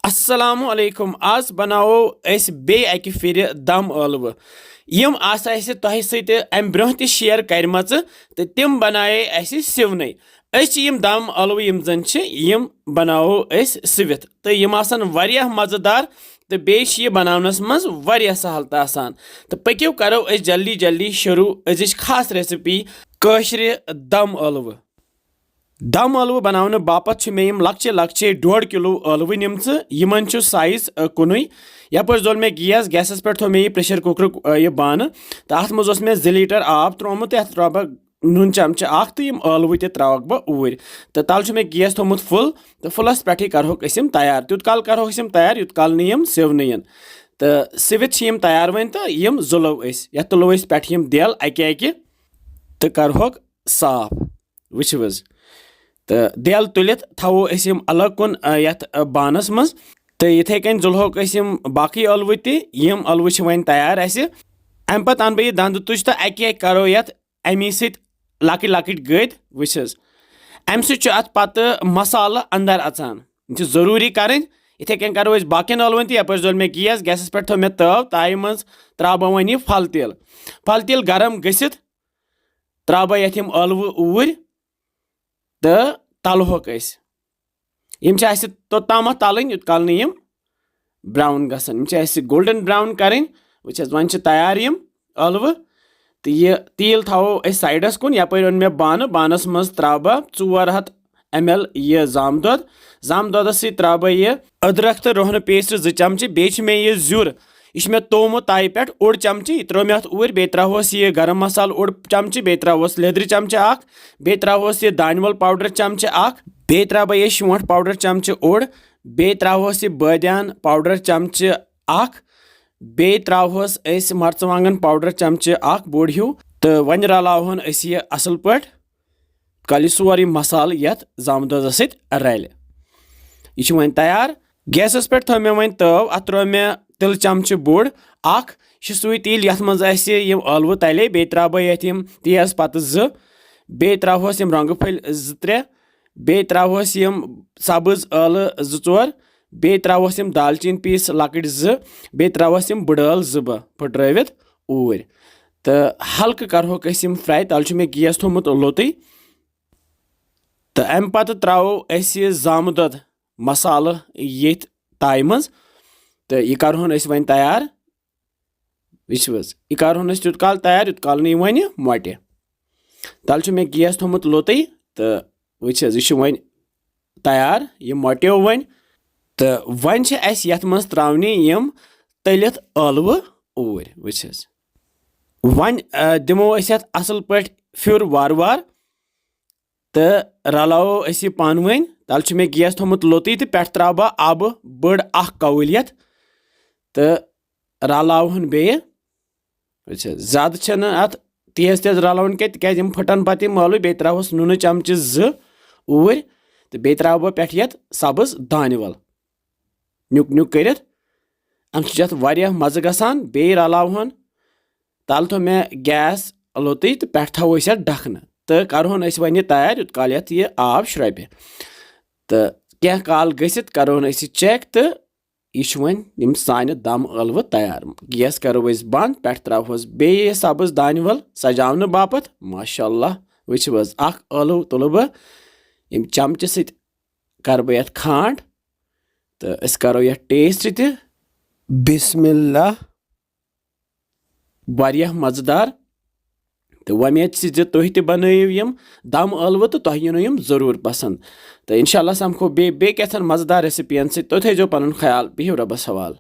Assalamu alaikum. Az banao es be aki fir dam aaloo. Yim asa ese tohi site am broh te share karmac te tim banaye ese sivnai. Es yim dam aaloo yim zanche yim banao es sivit. Te yim asan variyah mazadar te be shi banavnas maz variyah sahal ta asan. Te pakyo karo es jaldi shuru es khas recipe Kashmiri Dum Aloo. Dum aloo बनाने बापत छ मे यम लक्चे 1.5 kilo aaloo निम्च Yemen छ size कुनुई यपर जोल मे gases पे थो मे pressure cooker ये बान तो अत मज मे 2 लीटर आब त्रोमुत यथ त्रा नून चमचे अख तो यम aaloo ते त्रावक ब ऊर तो तल छ मे गैस थोमुत फुल तो फुलस पे करहोक इसम तैयार तुत काल करहोक इसम तैयार युत काल नियम सेवनयन तो सिवित यम तैयार वन तो यम जुलो इस या तुलो इस पे यम देल अके तो करहोक साफ वुच तो देल तुलित थवो यम अलग कुन यथ बानस मज तो इथे कन जुलहोक यम बाकी aaloo ते यम aaloo छ वन तैयार असे अम पत अन बह दंद तुज तो अके करो यथ अमी सत लकट गद वुस अम सत पत मसाला अंदर अचान जरूरी करें इथे कन करो बाकी aaloo ते यपर जोल मे गैसस पे थो मे तव ताई मज त्रा बह वन फल तेल गरम गसित त्रा बह यथ यम aaloo ऊर तो तलहोक यम तोताम तलन युत काल यम ब्राउन गसन गोल्डन ब्राउन करें वुच वन तैयार यम aaloo तो यह तेल थवो साइडस कुन यपर ओन मे बानस मज त्रा बह 400 ml यह जाम दोद त्रा बह यह अदरक तो रोहन पेस्ट 2 चमचे बे मे यह जुर यह मे तोमो ताई पे 1 चमचे यह त्रो मे अत ऊर बे त्रोस यह गरम मसाल 1 चमचे बे त्रोस लेदर चमचे अख बे त्रोस यह दानवल पाउडर चमचे अख बे त्रा बह यह शोंठ पाउडर चमचे 1 बे त्रोस यह बदियान पाउडर चमचे अख बे त्रोस मर्चवांगन पाउडर चमचे अख बोड़ हिू तो वन रलावन यह असल पे कल सोरी मसाल यथ जाम दोद सत रल यह वन तैयार गैसस पे थो मे वन तव अत त्रो मे तिल चमचे बोड़ अख सू तिल यथ मज यम aaloo तले बे त्रा बह यथ यम तेज पत 2 बे त्रोस यम रंग फल 2-3 बे त्रोस यम सब्ज ٲلہٕ 2-4 बे त्रोस यम दालचीन पीस लकट 2 बे त्रोस यम बड़ ٲلہٕ 2 पट्रवित ऊर तो हल्क करहोक यम फ्राई तल मे गैस थोमुत लोतई तो अम पत त्रो यह जाम दोद मसाल ये ताई मज तो यह करहोन वन तैयार वुच यह करहोन तुत काल तैयार युत काल यह वन मोटे तल मे गैस थोमुत लोतई तो वुच यह वन तैयार यह मोटेव वन तो वन यथ मज त्रावनी यम तलित ٲلoo ऊर वुच वन दिमो यथ असल पे फिर वार तो रलावो यह पान वन तल मे गैस थोमुत लोतई तो पे त्रा बह अब बड़ अख कौल यथ तो रलावन बे ज्यादा अत तेज रलावन क्या फटन पत aaloo बे त्रोस नून चमचे 2 ऊर तो बे त्रा बह पे यथ सब्ज दानवल न्युक कर अत वारिया मज़ गसान बे रलावन तल थो मे गैस लोतई तो पे थो ढखन तो करहोन वन तैयार युत काल यथ यह आब श्रबे तो क्या काल गसित करहोन चेक तो यह वन सान दम aaloo तैयार गैस करो बंद पे त्रोस बे सब्ज दानवल सजावन बापत माशाअल्लाह वुच अख aaloo तुल बह यम चमचे सत कर बह यथ खांड तो अस करो यह टेस्ट तो बिस्मिल्लाह वारिया मज़ेदार तो वमेद तुह ते बनइव यम दम aaloo तो तुह यीनो यम जरूर पसंद तो इंशाल्लाह समखो बे कैथन मज़ेदार रेसिपियन से तो थो पन ख्याल बिहिव रबस हवाल।